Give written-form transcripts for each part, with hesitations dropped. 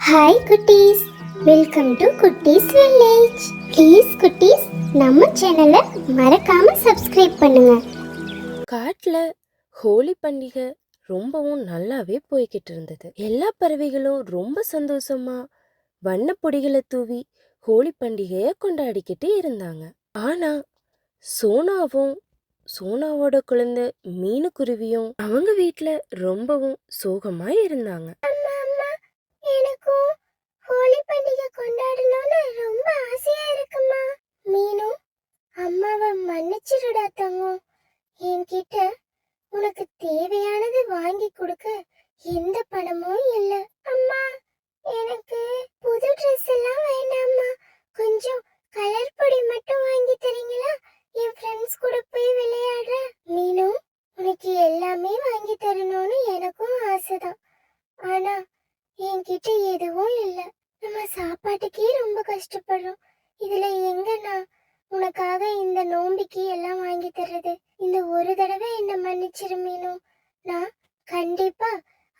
Hi குட்டீஸ், welcome to குட்டீஸ் village. Please குட்டீஸ், நம்ம சேனலை மறக்காம சப்ஸ்கிரைப் பண்ணுங்க. காட்டுல ஹோலி பண்டிகை ரொம்பவும் நல்லாவே போய்கிட்டு இருந்தது. எல்லா பறவைகளும் ரொம்ப சந்தோஷமா வண்ணப்பொடிகளை தூவி ஹோலி பண்டிகைய கொண்டாடிக்கிட்டு இருந்தாங்க. ஆனா சோனாவும் சோனாவோட குழந்தை மீனுக்குருவியும் அவங்க வீட்ல ரொம்பவும் சோகமா இருந்தாங்க. எனக்கும் ஹோலி பண்டிகை கொண்டாடணும்னு ரொம்ப ஆசையா இருக்குமா. மீனு, அம்மாவை மன்னிச்சிடுடா தங்கம். என்கிட்ட உனக்கு தேவையானது வாங்கி கொடுக்க எந்த பணமும் இல்ல. அம்மா, எனக்கு புது ட்ரெஸ் எல்லாம் வேண்டாம்மா. கொஞ்சம் கலர் பொடி மட்டும் வாங்கி தரீங்களா? என் ஃப்ரெண்ட்ஸ் கூட போய் விளையாடுற. மீனு, உனக்கு எல்லாமே வாங்கி தரணும்னு எனக்கும் ஆசைதான். ஆனா என்கிட்ட எதுவும் இல்ல. நம்ம சாப்பாட்டுக்கே ரொம்ப கஷ்டப்படுறோம். இதுல எங்க நான் உனக்காக இந்த நோம்பிக்கு எல்லாம் வாங்கி தர்றது? இந்த ஒரு தடவை என்ன மன்னிச்சிரு மீனு. நான் கண்டிப்பா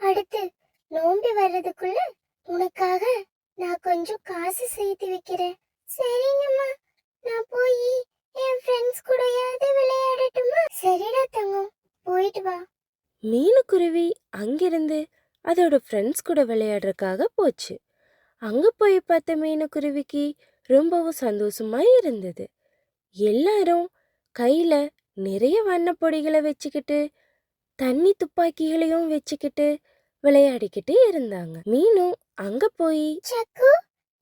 அடுத்து நோம்பி வர்றதுக்குள்ள உனக்காக நான் கொஞ்சம் காசு சேர்த்து வைக்கிறேன். சரிங்கம்மா, நான் போய் என் ஃப்ரெண்ட்ஸ் கூடயாவது விளையாடட்டுமா? சரிடா தங்கம், போயிட்டு வா. மீனுக்குருவி அங்கிருந்து அதோட ஃப்ரெண்ட்ஸ் கூட விளையாடுறதுக்காக போச்சு. அங்க போய் பார்த்த மீனுக்குருவிக்கு ரொம்பவும் சந்தோஷமா இருந்தது. எல்லாரும் கையில நிறைய வண்ணப்பொடிகளை வச்சுக்கிட்டு தண்ணி துப்பாக்கிகளையும் வச்சுக்கிட்டு விளையாடிக்கிட்டு இருந்தாங்க. மீனும் அங்க போய், சக்கு,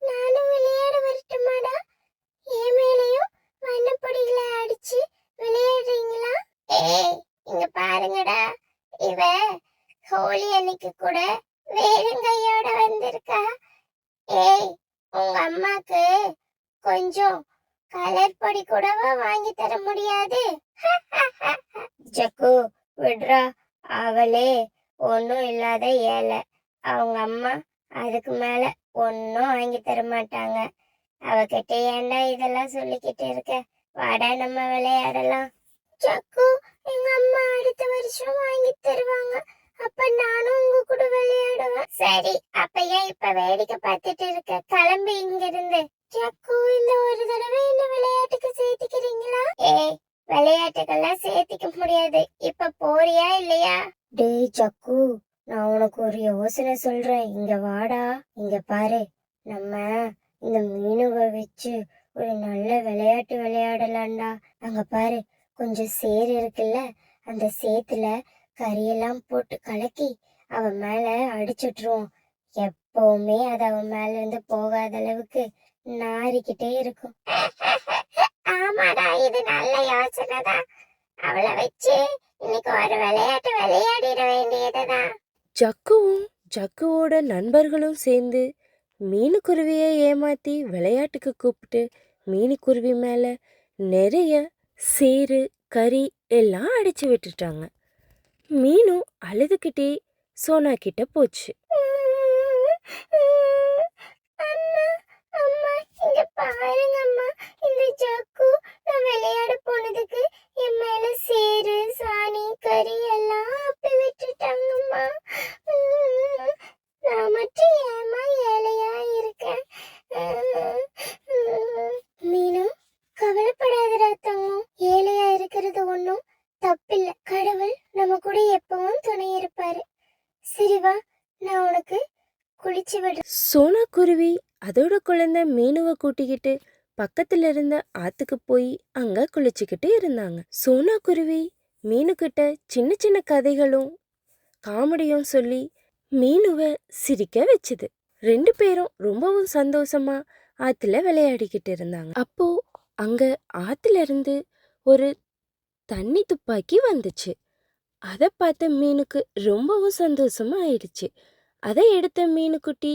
நானும் விளையாட வரட்டுமாடா? என் மேலயும் வண்ணப்பொடிகளை அடிச்சு விளையாடுறீங்களா? ஏய், இங்க பாருங்கடா, இவ ஹோலி அன்னைக்கு கூட வேலங்கையோட வந்திருக்கா. ஏய், உங்க அம்மாக்கு கொஞ்சம் கலர் பொடி கூடவா வாங்கி தர முடியாது? ஜக்கு, விட்ரா. அவளே ஒன்னும் இல்லாத ஏழை. அவங்க அம்மா அதுக்கு மேல ஒன்னும் வாங்கி தர மாட்டாங்க. அவகிட்ட ஏன்டா இதெல்லாம் சொல்லிக்கிட்டு இருக்க? வாடா, நம்ம விளையாடலாம். ஜக்கு, எங்க அம்மா அடுத்த வருஷம் வாங்கி தருவாங்க. அப்ப நானும் உங்க கூட விளையாடுவேன். சரி, அப்ப ஏன் இப்ப வேடிக்கை பார்த்துட்டு இருக்க? கிளம்பி இங்க இருந்து. ஜக்கு, இந்த ஒரு தடவை என்ன விளையாட்டுக்கு சேர்த்துக்கிறீங்களா? ஏய், விளையாட்டுக்கெல்லாம் சேர்த்திக்க முடியாது. இப்ப போறியா இல்லையா? டேய் ஜக்கு, நான் உனக்கு ஒரு யோசனை சொல்றேன். இங்க வாடா. இங்க பாரு, நம்ம இந்த மீனுவை வச்சு ஒரு நல்ல விளையாட்டு விளையாடலாம்டா. அங்க பாரு, கொஞ்சம் சேர் இருக்குல்ல, அந்த சேத்துல கறியெல்லாம் போட்டு கலக்கி அவன் மேல அடிச்சுட்டுருவோம். எப்பவுமே அது அவன் மேல இருந்து போகாத அளவுக்கு நாரிக்கிட்டே இருக்கும். ஆமாடா, இது நல்ல யோசனை தான். அவளை வச்சு இன்னைக்கு ஒரு விளையாட்டு விளையாடிட வேண்டியதுதான். ஜக்குவும் ஜக்குவோட நண்பர்களும் சேர்ந்து மீனுக்குருவியை ஏமாத்தி விளையாட்டுக்கு கூப்பிட்டு மீனுக்குருவி மேல நிறைய சேறு கறி எல்லாம் அடிச்சு விட்டுட்டாங்க. மீனும் அழுதுகிட்டே சோனா கிட்ட போச்சு. அம்மா, அம்மா, இங்க பாருங்கம்மா. இந்த ஜக்கு நான் விளையாட போனதுக்கு என் மேல சேறு சாணி கறி எல்லாம் அப்பி விட்டுட்டாங்கம்மா. நான் மட்டும் ஏமா ஏழையா இருக்கேன்? மீனு, கவலைப்படாதடா தங்கம். ஏழையா இருக்கிறது ஒன்றும் தப்பில்லை. கடவுள் நம்ம கூட எப்பவும் துணை இருப்பாரு. சரி வா, நான் உனக்கு குளிச்சு விடு. சோனா குருவி அதோட குழந்தை மீனுவை கூட்டிக்கிட்டு பக்கத்துல இருந்த ஆத்துக்கு போய் அங்க குளிச்சுக்கிட்டு இருந்தாங்க. சோனா குருவி மீனுக்கிட்ட சின்ன சின்ன கதைகளும் காமெடியும் சொல்லி மீனுவை சிரிக்க வச்சுது. ரெண்டு பேரும் ரொம்பவும் சந்தோஷமா ஆத்துல விளையாடிக்கிட்டு இருந்தாங்க. அப்போ அங்க ஆத்துல இருந்து ஒரு தண்ணி துப்பாக்கி வந்துச்சு. அதை பார்த்த மீனுக்கு ரொம்பவும் சந்தோஷமா ஆயிடுச்சு. அதை எடுத்த மீனுக்குட்டி,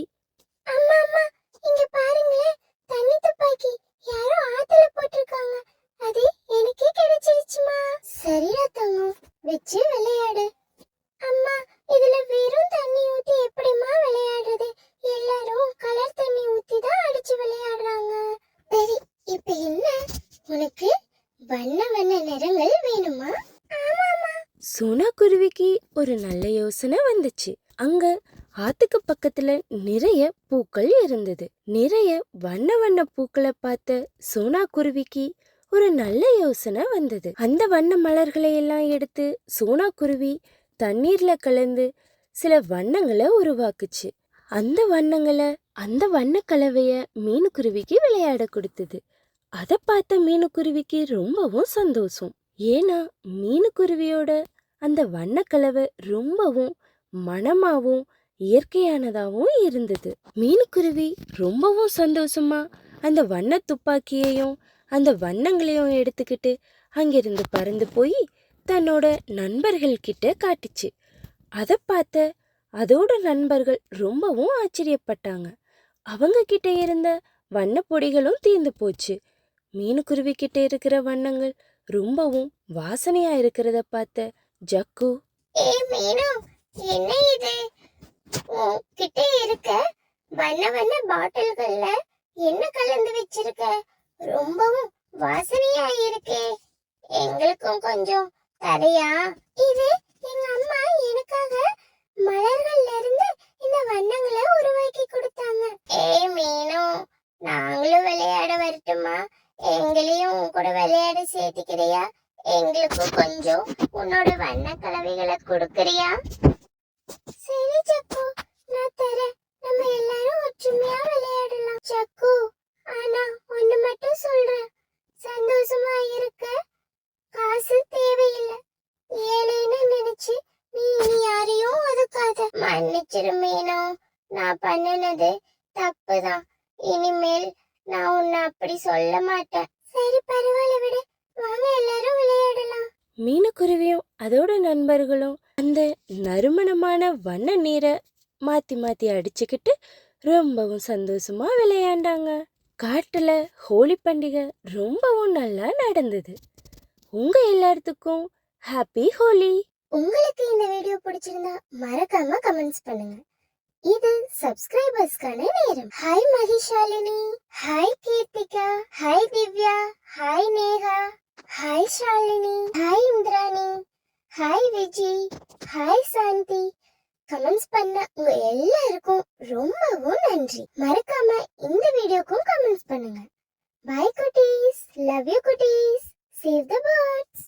அம்மா, அம்மா, இங்க பாருங்களேன், தண்ணி துப்பாக்கி யாரோ ஆத்துல போட்டிருக்காங்க. அது எனக்கே கிடைச்சிருச்சுமா. சரியா தங்கம், வச்சு விளையாடு. அம்மா, இதுல வெறும் தண்ணி ஊத்தி எப்படிமா விளையாடுறது? எல்லாரும் கலர் தண்ணி ஊத்தி தான் அடிச்சு விளையாடுறாங்க. சரி, இப்ப என்ன உனக்கு வண்ண வண்ண நிறங்கள் வேணுமா? ஆமாமா. சோனா குருவிக்கு ஒரு நல்ல யோசனை வந்துச்சு. அங்க ஆத்துக்கு பக்கத்துல நிறைய பூக்கள் இருந்தது. நிறைய வண்ண வண்ண பூக்களை பார்த்த சோனா குருவிக்கு ஒரு நல்ல யோசனை வந்தது. அந்த வண்ண மலர்களை எல்லாம் எடுத்து சோனா குருவி தண்ணீர்ல கலந்து சில வண்ணங்களை உருவாக்குச்சு. அந்த வண்ண கலவைய மீனுக்குருவிக்கு விளையாட கொடுத்தது. அதை பார்த்த மீனுக்குருவிக்கு ரொம்பவும் சந்தோஷம். ஏன்னா மீனுக்குருவியோட அந்த வண்ண கலவை ரொம்பவும் மணமாவும் இயற்கையானதாகவும் இருந்தது. மீனுக்குருவி ரொம்பவும் சந்தோஷமா அந்த வண்ண துப்பாக்கியையும் அந்த வண்ணங்களையும் எடுத்துக்கிட்டு அங்கிருந்து பறந்து போய் தன்னோட நண்பர்கள் கிட்ட காட்டுச்சு. அதை பார்த்த அதோட நண்பர்கள் ரொம்பவும் ஆச்சரியப்பட்டாங்க. அவங்க கிட்ட இருந்த வண்ண பொடிகளும் தீர்ந்து போச்சு. மீனுக்குருவி கிட்ட இருக்கிற வண்ணங்கள் ரொம்பவும் வாசனையா இருக்கிறத பார்த்த ஜக்கு, மீனு, என்ன இது உன்கிட்ட இருக்க வண்ண வண்ண பாட்டில்கள்ல என்ன கலந்து வச்சிருக்க? ரொம்பவும் வாசனையா இருக்கே, எங்களுக்கும் கொஞ்சம் தரையா? இது எங்க அம்மா எனக்காக மலர்கள்ல இருந்து இந்த வண்ணங்களை உருவாக்கி கொடுத்தாங்க. மீனு, நாங்களும் விளையாட வரட்டுமா? எங்களையும் கூட விளையாட சேர்த்துக்கிறியா? எங்களுக்கும் கொஞ்சம் உன்னோட வண்ண கலவைகளை கொடுக்கறியா? சரி சக்கு, நான் தரேன். நம்ம எல்லாரும் ஒற்றுமையா விளையாடலாம். சக்கு, ஆனா ஒண்ணு மட்டும் சொல்றேன், சந்தோஷமா இருக்க காசு தேவையில்லை. ஏழைன்னு நினைச்சு நீ யாரையும் ஒதுக்காத. மன்னிச்சிரு மீனு, நான் பண்ணினது தப்புதான். இனிமேல் நான் உன்னை அப்படி சொல்ல மாட்டேன். சரி, பரவாயில்ல, விடு. வாங்க எல்லாரும் விளையாடலாம். மீனுக்குருவியும் அதோட நண்பர்களும் அந்த நறுமணமான வண்ண நீரை மாத்தி மாத்தி அடிச்சுக்கிட்டு ரொம்பவும் சந்தோஷமா விளையாண்டாங்க. காட்டுல ஹோலி பண்டிகை ரொம்பவும் நல்லா நடந்தது. உங்க எல்லாத்துக்கும் ஹாப்பி ஹோலி. உங்களுக்கு இந்த வீடியோ பிடிச்சிருந்தா மறக்காம கமெண்ட்ஸ் பண்ணுங்க. இது சப்ஸ்கிரைபர்ஸ்க்கான நேரம். Hi Mahishalini, hi Keerthika, hi Divya, hi Neha, hi Shalini, hi Indrani, hi Viji, hi Shanthi. Comments பண்ண உங்க எல்லாருக்கும் ரொம்பவும் நன்றி. மறக்காம இந்த வீடியோக்கும் கமெண்ட்ஸ் பண்ணுங்க. பை குட்டீஸ், லவ் யூ குட்டீஸ், சேவ் த பேர்ட்ஸ்.